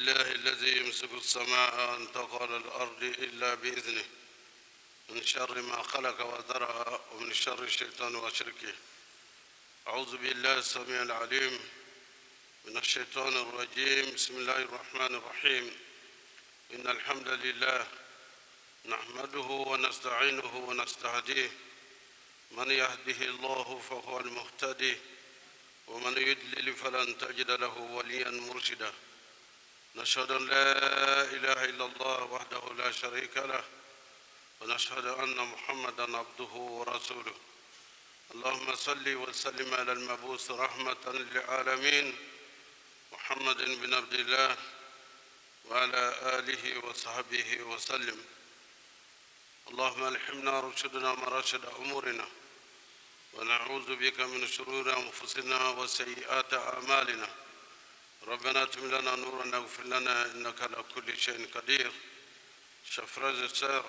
لله الذي يمسك السماء أن تقع على الأرض إلا بإذنه من شر ما خلق وذرى ومن شر الشيطان وشركه. أعوذ بالله السميع العليم من الشيطان الرجيم. بسم الله الرحمن الرحيم. إن الحمد لله نحمده ونستعينه ونستهديه. من يهده الله فهو المهتدي ومن يضلل فلن تجد له وليا مرشدا. نشهد أن لا إله إلا الله وحده لا شريك له ونشهد أن محمدا عبده ورسوله. اللهم صل وسلم على المبعوث رحمة للعالمين محمد بن عبد الله وعلى آله وصحبه وسلم. اللهم ألهمنا رشدنا مراشد أمورنا ونعوذ بك من شرور أنفسنا وسيئات أعمالنا. ربنا اتم لنا نورنا واغفر لنا إنك على كل شيء قدير. Chers frères et sœurs,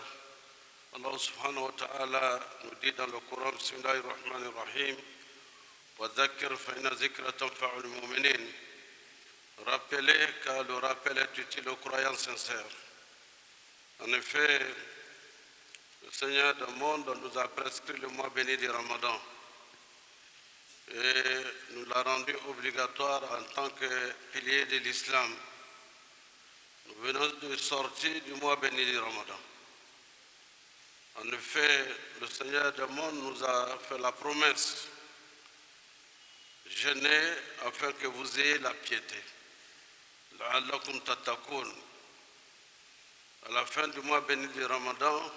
Allah subhanahu wa ta'ala nous dit dans le Coran, Bismillahir Rahmanir Rahim, wa dhakkir fa inna dhikra tanfa'ul mu'minin. Rappelez, car le rappel est utile aux croyants sincères. En effet, le Seigneur du monde nous a prescrit le mois béni du Ramadan et nous l'a rendu obligatoire en tant que pilier de l'islam. Nous venons de sortir du mois béni du Ramadan. En effet, le Seigneur du monde nous a fait la promesse: jeûnez afin que vous ayez la piété. La'allakum tattaqun. À la fin du mois béni du Ramadan,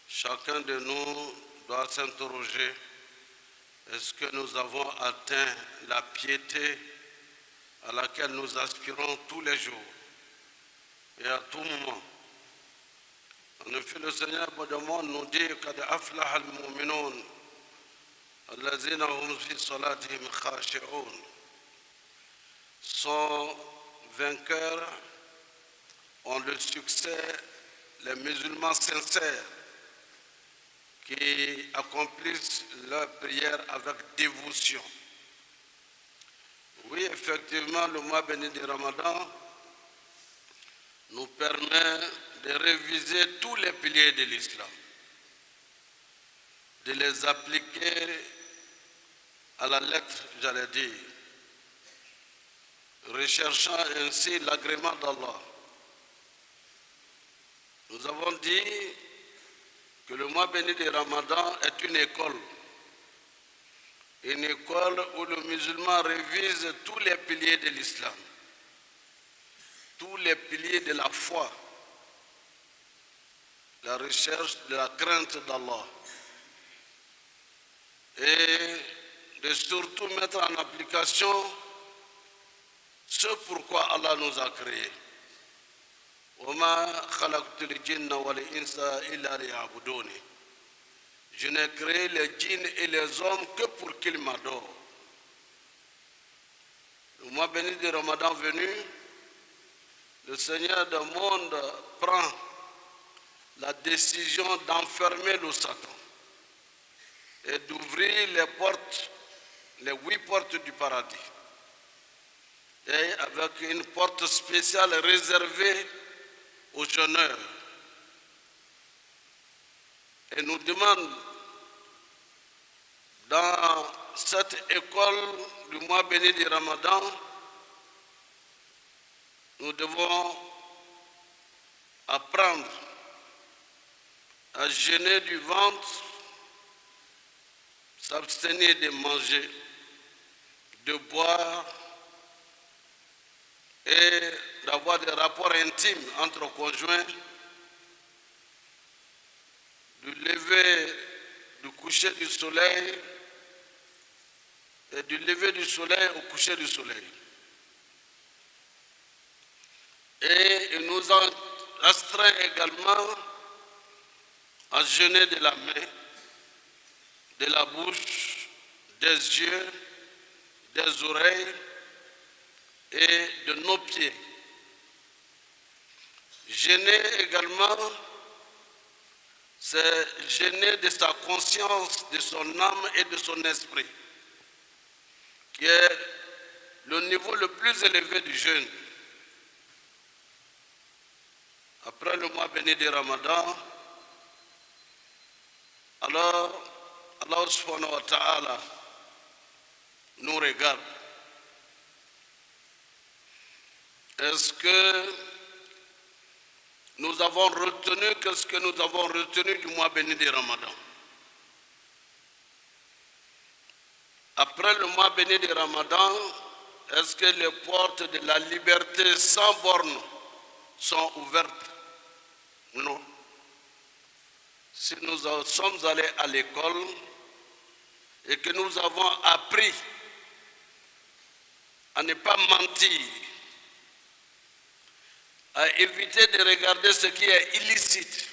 chacun de nous doit s'interroger: est-ce que nous avons atteint la piété à laquelle nous aspirons tous les jours et à tout moment? En effet, le Seigneur du monde nous dit: Qad aflaha al-mu'minun allazina hum fi salatihim khashi'un. Sont vainqueurs, ont le succès les musulmans sincères qui accomplissent leur prière avec dévotion. Oui, effectivement, le mois béni du Ramadan nous permet de réviser tous les piliers de l'islam, de les appliquer à la lettre, j'allais dire, recherchant ainsi l'agrément d'Allah. Nous avons dit que le mois béni du Ramadan est une école où le musulman révise tous les piliers de l'islam, tous les piliers de la foi, la recherche de la crainte d'Allah, et de surtout mettre en application ce pourquoi Allah nous a créés. Je n'ai créé les djinns et les hommes que pour qu'ils m'adorent. Le mois béni du Ramadan venu, le Seigneur du monde prend la décision d'enfermer le Satan et d'ouvrir les portes, les 8 portes du paradis, et avec une porte spéciale réservée aux jeûneurs. Et nous demande, dans cette école du mois béni du Ramadan, nous devons apprendre à jeûner du ventre, s'abstenir de manger, de boire et d'avoir des rapports intimes entre conjoints, du lever, du coucher du soleil et du lever du soleil au coucher du soleil. Et il nous astreint également à jeûner de la main, de la bouche, des yeux, des oreilles et de nos pieds. Jeûner également, c'est jeûner de sa conscience, de son âme et de son esprit, qui est le niveau le plus élevé du jeûne. Après le mois béni du Ramadan, alors Allah subhanahu wa ta'ala nous regarde. Est-ce que nous avons retenu, qu'est-ce que nous avons retenu du mois béni du Ramadan? Après le mois béni du Ramadan, est-ce que les portes de la liberté sans bornes sont ouvertes? Non. Si nous sommes allés à l'école et que nous avons appris à ne pas mentir, à éviter de regarder ce qui est illicite,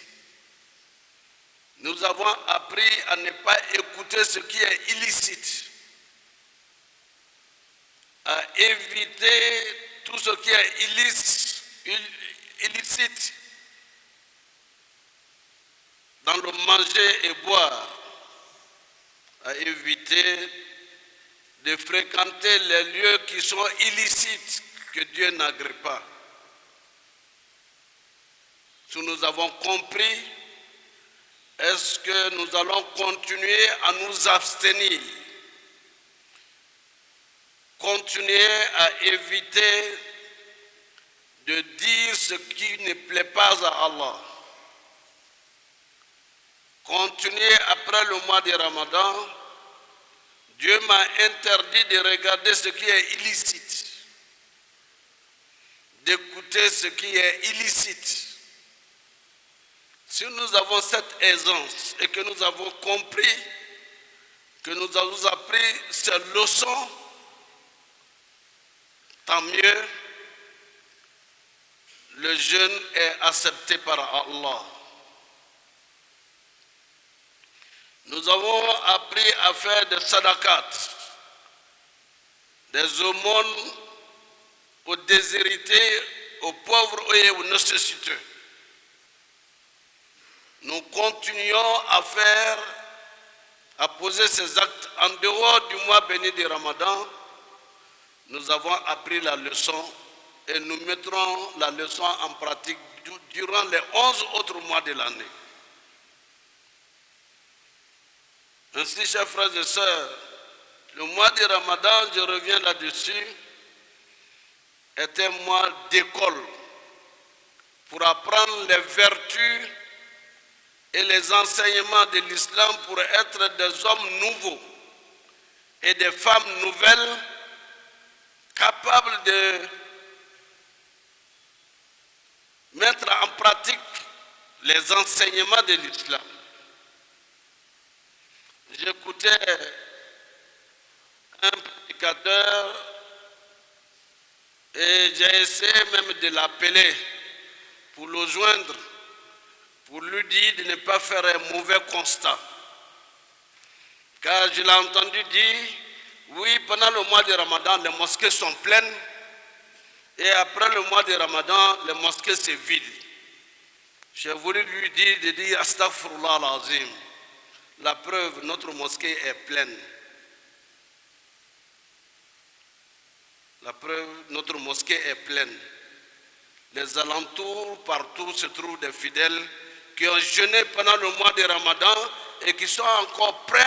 nous avons appris à ne pas écouter ce qui est illicite, à éviter tout ce qui est illicite dans le manger et boire, à éviter de fréquenter les lieux qui sont illicites que Dieu n'agrée pas. Si nous avons compris, est-ce que nous allons continuer à nous abstenir, continuer à éviter de dire ce qui ne plaît pas à Allah, continuer après le mois de Ramadan? Dieu m'a interdit de regarder ce qui est illicite, d'écouter ce qui est illicite. Si nous avons cette aisance et que nous avons compris, que nous avons appris ces leçons, tant mieux, le jeûne est accepté par Allah. Nous avons appris à faire des sadaqat, des aumônes aux déshérités, aux pauvres et aux nécessiteux. Nous continuons à poser ces actes en dehors du mois béni du Ramadan. Nous avons appris la leçon et nous mettrons la leçon en pratique durant les 11 autres mois de l'année. Ainsi, chers frères et sœurs, le mois du Ramadan, je reviens là-dessus, est un mois d'école pour apprendre les vertus et les enseignements de l'islam pour être des hommes nouveaux et des femmes nouvelles capables de mettre en pratique les enseignements de l'islam. J'écoutais un prédicateur et j'ai essayé même de l'appeler pour le joindre, pour lui dire de ne pas faire un mauvais constat. Car je l'ai entendu dire, oui, pendant le mois de Ramadan, les mosquées sont pleines, et après le mois de Ramadan, les mosquées se vident. J'ai voulu lui dire de dire Astaghfirullah al-Azim. La preuve, notre mosquée est pleine. La preuve, notre mosquée est pleine. Les alentours, partout, se trouvent des fidèles qui ont jeûné pendant le mois de Ramadan et qui sont encore prêts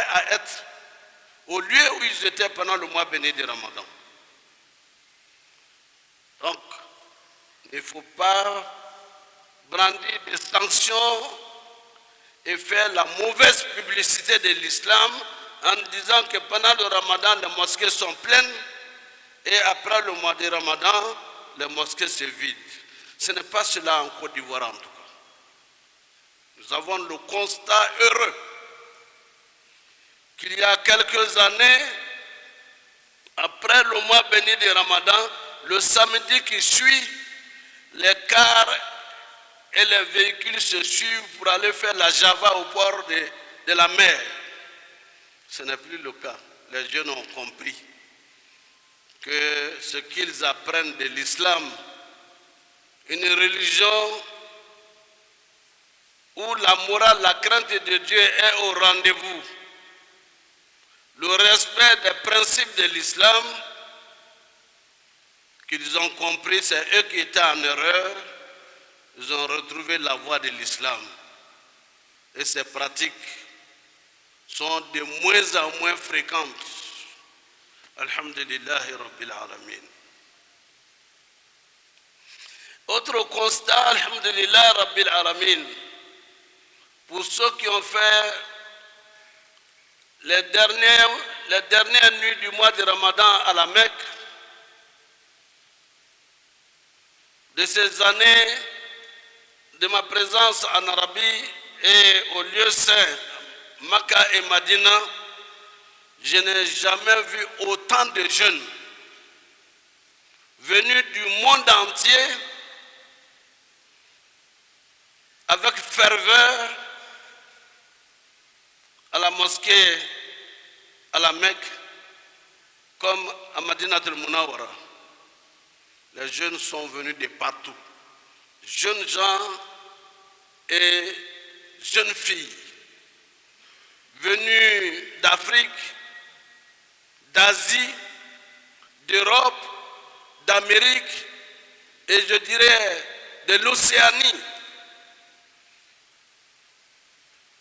à être au lieu où ils étaient pendant le mois béni de Ramadan. Donc, il ne faut pas brandir des sanctions et faire la mauvaise publicité de l'islam en disant que pendant le Ramadan, les mosquées sont pleines et après le mois de Ramadan, les mosquées se vident. Ce n'est pas cela en Côte d'Ivoire en tout cas. Nous avons le constat heureux qu'il y a quelques années, après le mois béni de Ramadan, le samedi qui suit, les cars et les véhicules se suivent pour aller faire la Java au port de la mer. Ce n'est plus le cas. Les jeunes ont compris que ce qu'ils apprennent de l'islam, une religion où la morale, la crainte de Dieu est au rendez-vous, le respect des principes de l'islam, qu'ils ont compris, c'est eux qui étaient en erreur, ils ont retrouvé la voie de l'islam. Et ces pratiques sont de moins en moins fréquentes. Alhamdulillahi Rabbil Alamin. Autre constat, Alhamdulillah Rabbil Alamin, pour ceux qui ont fait les dernières nuits du mois de Ramadan à la Mecque, de ces années de ma présence en Arabie et au lieu saint, Makka et Madina, je n'ai jamais vu autant de jeunes venus du monde entier avec ferveur à la mosquée, à la Mecque, comme à Madinatul Munawwara. Les jeunes sont venus de partout, jeunes gens et jeunes filles, venus d'Afrique, d'Asie, d'Europe, d'Amérique et je dirais de l'Océanie.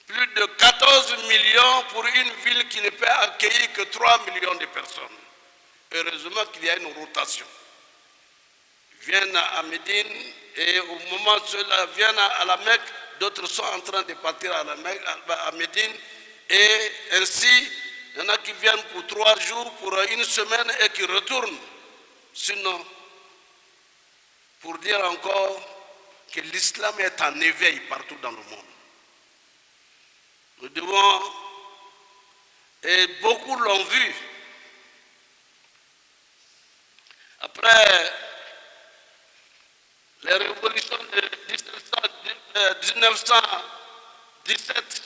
Plus de 14 millions pour une ville qui ne peut accueillir que 3 millions de personnes. Heureusement qu'il y a une rotation. Ils viennent à Médine et au moment où ceux-là viennent à la Mecque, d'autres sont en train de partir à la Mecque, à Médine. Et ainsi, il y en a qui viennent pour 3 jours, pour une semaine et qui retournent. Sinon, pour dire encore que l'islam est en éveil partout dans le monde. Nous devons, et beaucoup l'ont vu, après les révolutions de 1917,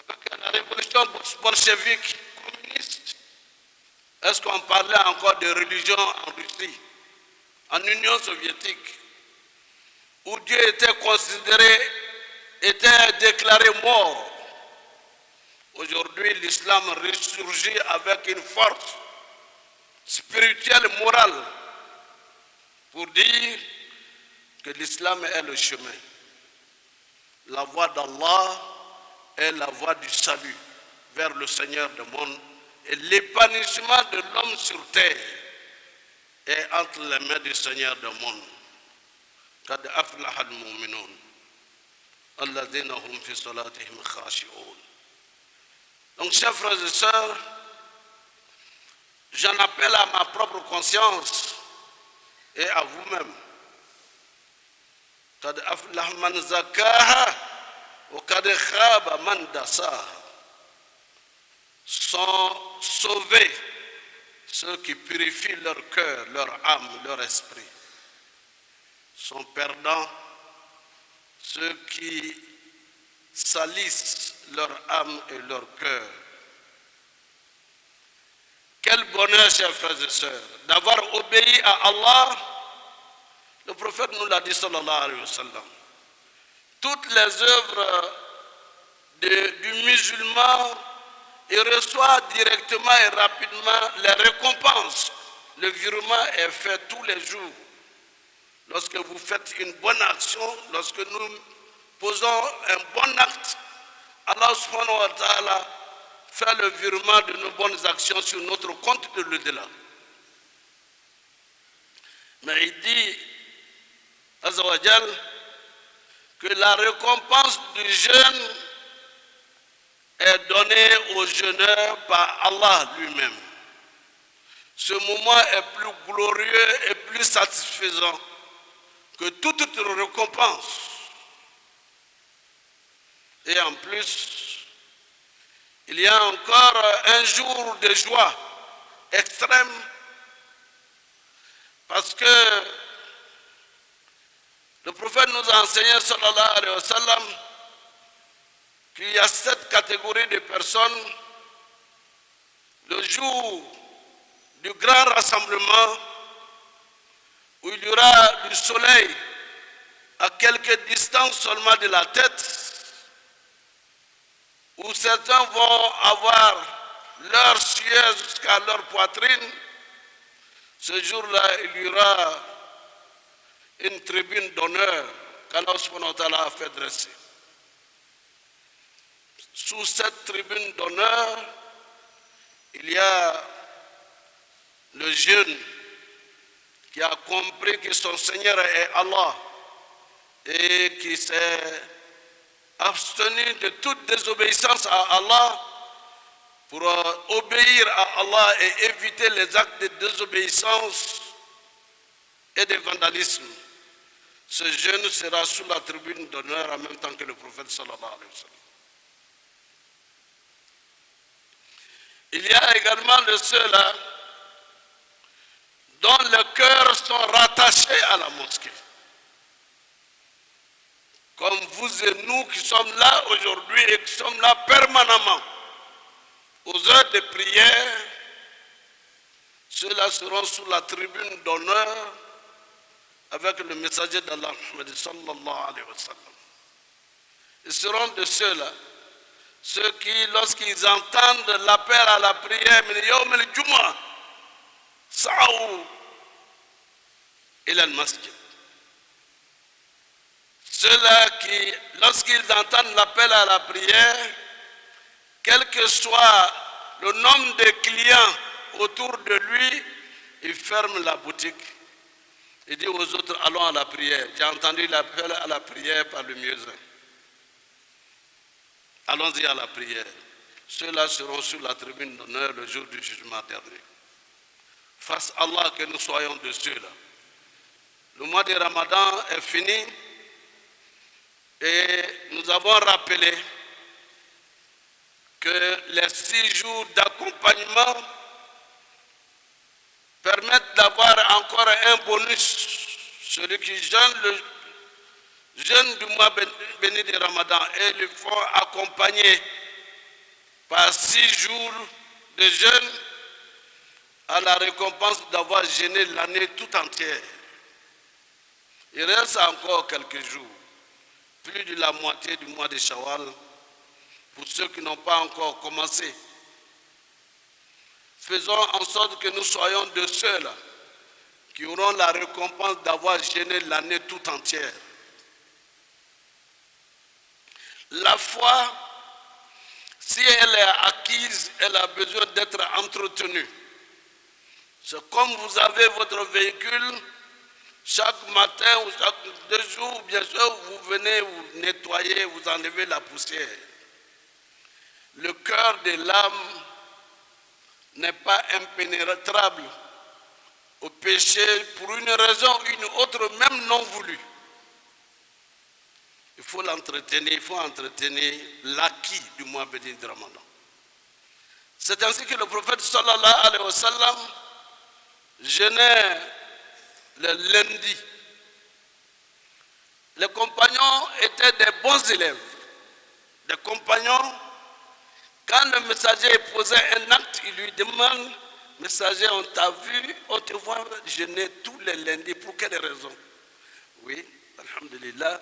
avec la révolution bolchevique communiste, est-ce qu'on parlait encore de religion en Russie, en Union soviétique, où Dieu était considéré, était déclaré mort? Aujourd'hui, l'islam ressurgit avec une force spirituelle, morale, pour dire que l'islam est le chemin. La voie d'Allah est la voie du salut vers le Seigneur du monde. Et l'épanouissement de l'homme sur terre est entre les mains du Seigneur du monde. Qad aflaha al-mu'minun alladhina hum fi salatihim khashi'un. Donc, chers frères et sœurs, j'en appelle à ma propre conscience et à vous-même. Qad aflaha man zakaha wa qad khaba man dasaha. Sont sauvés ceux qui purifient leur cœur, leur âme, leur esprit. Sont perdants ceux qui salissent leur âme et leur cœur. Quel bonheur, chers frères et sœurs, d'avoir obéi à Allah. Le prophète nous l'a dit, sallallahu alayhi wa sallam. Toutes les œuvres du musulman, il reçoit directement et rapidement les récompenses. Le virement est fait tous les jours. Lorsque vous faites une bonne action, lorsque nous posons un bon acte, Allah subhanahu wa ta'ala fait le virement de nos bonnes actions sur notre compte de l'au-delà. Mais il dit, Azza wa Jal, que la récompense du jeûne est donnée aux jeûneurs par Allah lui-même. Ce moment est plus glorieux et plus satisfaisant que toute autre récompense. Et en plus, il y a encore un jour de joie extrême parce que le prophète nous a enseigné, sallallahu alayhi wa sallam, qu'il y a 7 catégories de personnes. Le jour du grand rassemblement, où il y aura du soleil à quelques distances seulement de la tête, où certains vont avoir leur sueur jusqu'à leur poitrine, Ce jour-là, il y aura une tribune d'honneur qu'Allah subhanahu wa ta'ala a fait dresser. Sous cette tribune d'honneur, il y a le jeune qui a compris que son Seigneur est Allah et qui s'est abstenu de toute désobéissance à Allah pour obéir à Allah et éviter les actes de désobéissance et de vandalisme. Ce jeune sera sous la tribune d'honneur en même temps que le prophète sallallahu alayhi wa sallam. Il y a également de ceux-là dont les cœurs sont rattachés à la mosquée. Comme vous et nous qui sommes là aujourd'hui et qui sommes là permanemment aux heures de prière, ceux-là seront sous la tribune d'honneur avec le messager d'Allah, Muhammad sallallahu alayhi wa sallam. Ils seront de ceux-là, ceux qui, lorsqu'ils entendent l'appel à la prière, Yawm al-Jumu'ah, sa'ou ila al-masjid. Ceux-là qui, lorsqu'ils entendent l'appel à la prière, quel que soit le nombre de clients autour de lui, il ferme la boutique. Il dit aux autres, allons à la prière. J'ai entendu l'appel à la prière par le muezzin. Allons-y à la prière. Ceux-là seront sur la tribune d'honneur le jour du jugement dernier. Fasse Allah que nous soyons de ceux-là. Le mois de Ramadan est fini et nous avons rappelé que les 6 jours d'accompagnement permettent d'avoir encore un bonus. Celui qui jeûne le jeûne du mois béni de Ramadan et le font accompagner par 6 jours de jeûne à la récompense d'avoir jeûné l'année tout entière. Il reste encore quelques jours, plus de la moitié du mois de Shawwal, pour ceux qui n'ont pas encore commencé. Faisons en sorte que nous soyons de ceux-là qui auront la récompense d'avoir jeûné l'année tout entière. La foi, si elle est acquise, elle a besoin d'être entretenue. C'est comme vous avez votre véhicule, chaque matin ou chaque 2 jours, bien sûr, vous venez, vous nettoyez, vous enlevez la poussière. Le cœur de l'âme n'est pas impénétrable au péché pour une raison ou une autre, même non voulue. Il faut l'entretenir, il faut entretenir l'acquis du mois béni de Ramadan. C'est ainsi que le prophète sallallahu alayhi wa sallam jeûnait le lundi. Les compagnons étaient des bons élèves. Des compagnons, quand le messager posait un acte, il lui demande, messager, on t'a vu, on te voit jeûner tous les lundis, pour quelle raison? Oui, alhamdulillah,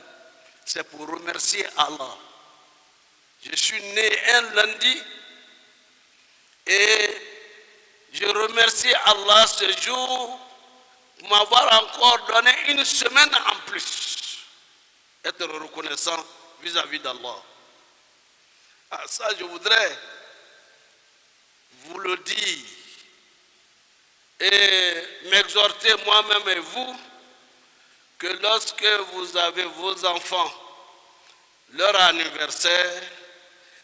c'est pour remercier Allah. Je suis né un lundi et je remercie Allah ce jour pour m'avoir encore donné une semaine en plus. Être reconnaissant vis-à-vis d'Allah. Ah, ça, je voudrais vous le dire et m'exhorter moi-même et vous que lorsque vous avez vos enfants, leur anniversaire,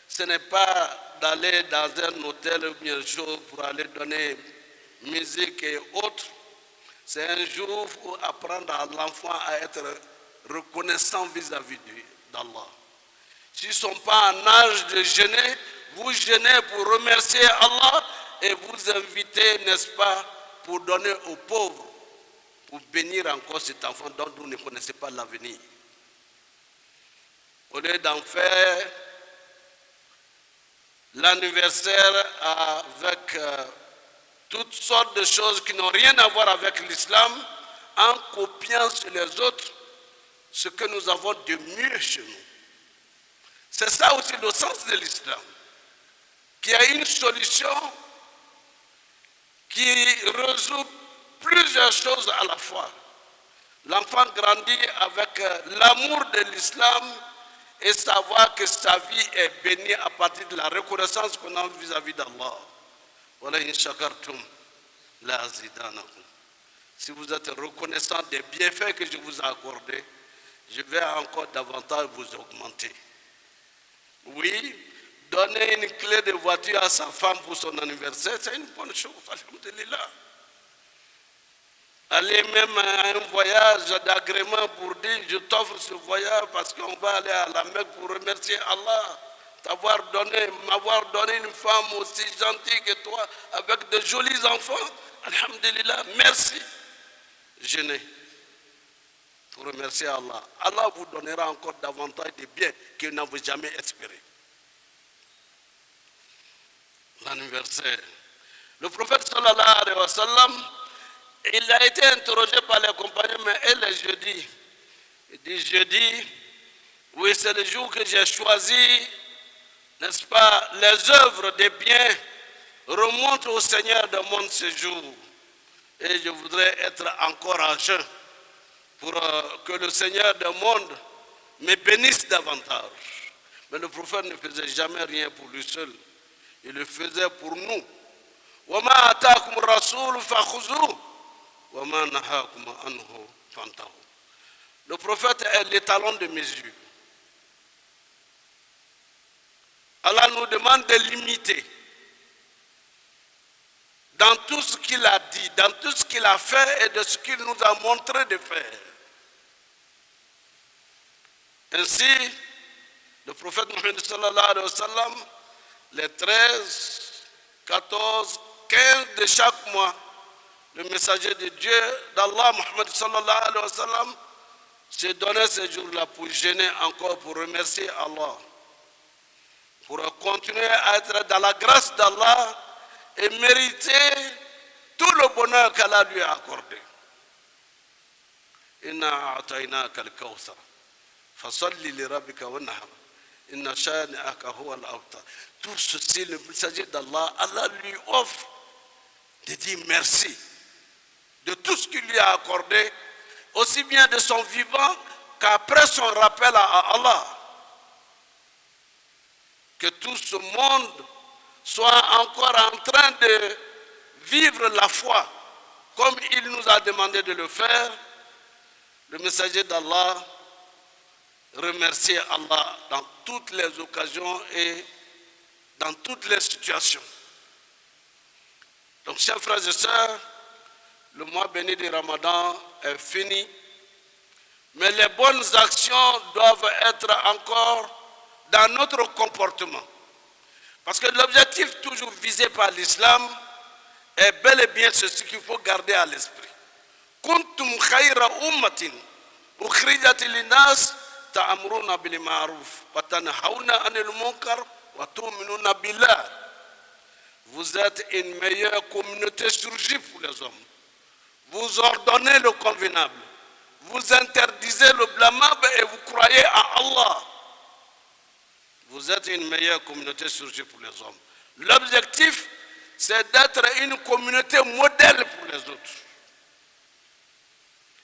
ce n'est pas d'aller dans un hôtel ou bien chose pour aller donner musique et autres. C'est un jour pour apprendre à l'enfant à être reconnaissant vis-à-vis d'Allah. S'ils ne sont pas en âge de jeûner, vous jeûnez pour remercier Allah et vous invitez, n'est-ce pas, pour donner aux pauvres, pour bénir encore cet enfant dont vous ne connaissez pas l'avenir. Au lieu d'en faire l'anniversaire avec toutes sortes de choses qui n'ont rien à voir avec l'islam, en copiant sur les autres ce que nous avons de mieux chez nous. C'est ça aussi le sens de l'islam, qu'il y a une solution qui résout plus plusieurs choses à la fois. L'enfant grandit avec l'amour de l'islam et savoir que sa vie est bénie à partir de la reconnaissance qu'on a vis-à-vis d'Allah. Voilà in shakartum la azidanakum. Si vous êtes reconnaissant des bienfaits que je vous ai accordés, je vais encore davantage vous augmenter. Oui, donner une clé de voiture à sa femme pour son anniversaire, c'est une bonne chose, alhamdulillah. Aller même à un voyage d'agrément pour dire je t'offre ce voyage parce qu'on va aller à la Mecque pour remercier Allah m'avoir donné une femme aussi gentille que toi avec de jolis enfants. Alhamdulillah, merci. Jeûnez pour remercier Allah. Allah vous donnera encore davantage de biens que vous n'avez jamais espéré. L'anniversaire. Le prophète sallallahu alayhi wa sallam, il a été interrogé par les compagnons, mais elle est jeudi. Il dit jeudi, oui, c'est le jour que j'ai choisi, n'est-ce pas, les œuvres des biens remontent au Seigneur de mon séjour. Et je voudrais être encore à jeun pour que le Seigneur du monde me bénisse davantage. Mais le prophète ne faisait jamais rien pour lui seul. Il le faisait pour nous. وَمَا أَتَاكُمُ الرَّسُولُ فَخُذُوهُ وَمَا نَهَاكُمْ عَنْهُ فَانْتَهُوا. Le prophète est l'étalon de mesure. Allah nous demande de l'imiter dans tout ce qu'il a dit, dans tout ce qu'il a fait et de ce qu'il nous a montré de faire. Ainsi, le prophète Mohammed sallallahu alayhi wa sallam, les 13, 14, 15 de chaque mois, le messager de Dieu, d'Allah, Mohammed sallallahu alayhi wa sallam, se donnait ce jour-là pour jeûner encore, pour remercier Allah, pour continuer à être dans la grâce d'Allah et mériter tout le bonheur qu'Allah lui a accordé. Inna a'tainaka al-kawthar fasalli li rabbika wanhar inna shani'aka huwa al-abtar. Tout ceci, le messager d'Allah, Allah lui offre de dire merci de tout ce qu'il lui a accordé, aussi bien de son vivant qu'après son rappel à Allah. Que tout ce monde soit encore en train de vivre la foi comme il nous a demandé de le faire. Le messager d'Allah remercie Allah dans toutes les occasions et dans toutes les situations. Donc, chers frères et sœurs, le mois béni du Ramadan est fini, mais les bonnes actions doivent être encore dans notre comportement. Parce que l'objectif toujours visé par l'islam est bel et bien ce qu'il faut garder à l'esprit. Kuntum khayra ummatin ukhrijat linnas ta'muruna bil ma'ruf wa tanhauna 'anil munkar wa tu'minuna billah. Vous êtes une meilleure communauté surgie pour les hommes. Vous ordonnez le convenable, vous interdisez le blâmable et vous croyez à Allah. Vous êtes une meilleure communauté surgie pour les hommes. L'objectif, c'est d'être une communauté modèle pour les autres.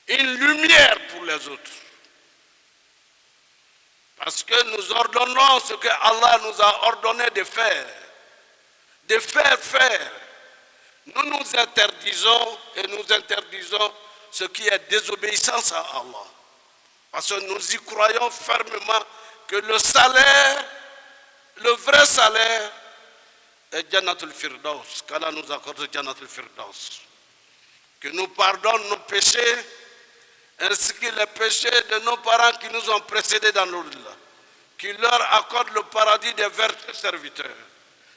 Une lumière pour les autres. Parce que nous ordonnons ce que Allah nous a ordonné de faire. De faire. Nous nous interdisons et nous interdisons ce qui est désobéissance à Allah. Parce que nous y croyons fermement que le salaire, le vrai salaire, est Jannatul Firdaus, qu'Allah nous accorde Jannatul Firdaus. Que nous pardonne nos péchés, ainsi que les péchés de nos parents qui nous ont précédés dans l'au-delà. Qu'il leur accorde le paradis des vertueux serviteurs.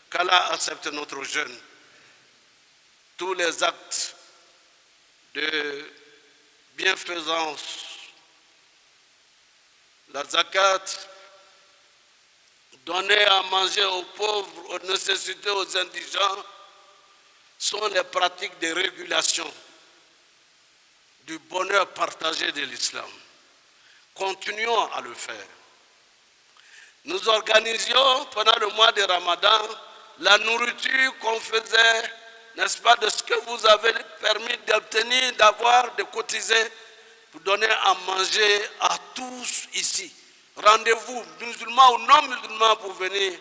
Qu'Allah accepte notre jeûne. Tous les actes de bienfaisance, la zakat, donner à manger aux pauvres, aux nécessités, aux indigents, sont les pratiques de régulation du bonheur partagé de l'islam. Continuons à le faire. Nous organisions pendant le mois de Ramadan la nourriture qu'on faisait n'est-ce pas, de ce que vous avez permis d'obtenir, d'avoir, de cotiser, pour donner à manger à tous ici. Rendez-vous, musulmans ou non musulmans, pour venir.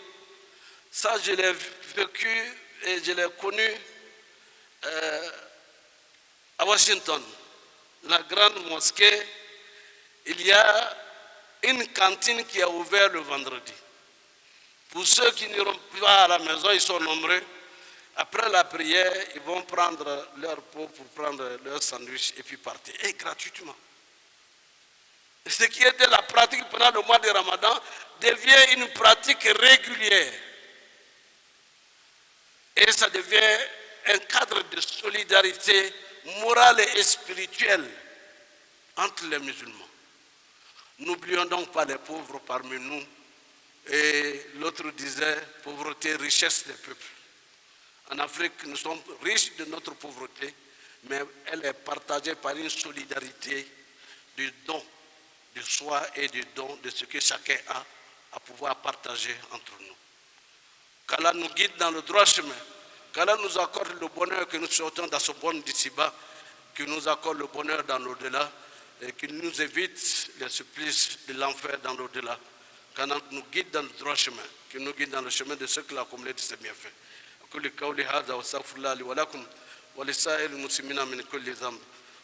Ça, je l'ai vécu et je l'ai connu à Washington. La grande mosquée, il y a une cantine qui est ouverte le vendredi. Pour ceux qui n'iront pas à la maison, ils sont nombreux. Après la prière, ils vont prendre leur pot pour prendre leur sandwich et puis partir. Et gratuitement. Ce qui était la pratique pendant le mois de Ramadan devient une pratique régulière. Et ça devient un cadre de solidarité morale et spirituelle entre les musulmans. N'oublions donc pas les pauvres parmi nous. Et l'autre disait, pauvreté, richesse des peuples. En Afrique, nous sommes riches de notre pauvreté, mais elle est partagée par une solidarité du don de soi et du don de ce que chacun a à pouvoir partager entre nous. Qu'Allah nous guide dans le droit chemin, qu'Allah nous accorde le bonheur que nous souhaitons dans ce monde d'ici-bas, qu'il nous accorde le bonheur dans l'au-delà et qu'il nous évite les supplices de l'enfer dans l'au-delà. Qu'Allah nous guide dans le droit chemin, qu'il nous guide dans le chemin de ceux qui l'ont accumulé de ses bienfaits. أقول قولي هذا وأستغفر الله لي ولكم ولسائر المسلمين من كل ذنب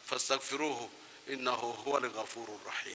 فاستغفروه إنه هو الغفور الرحيم.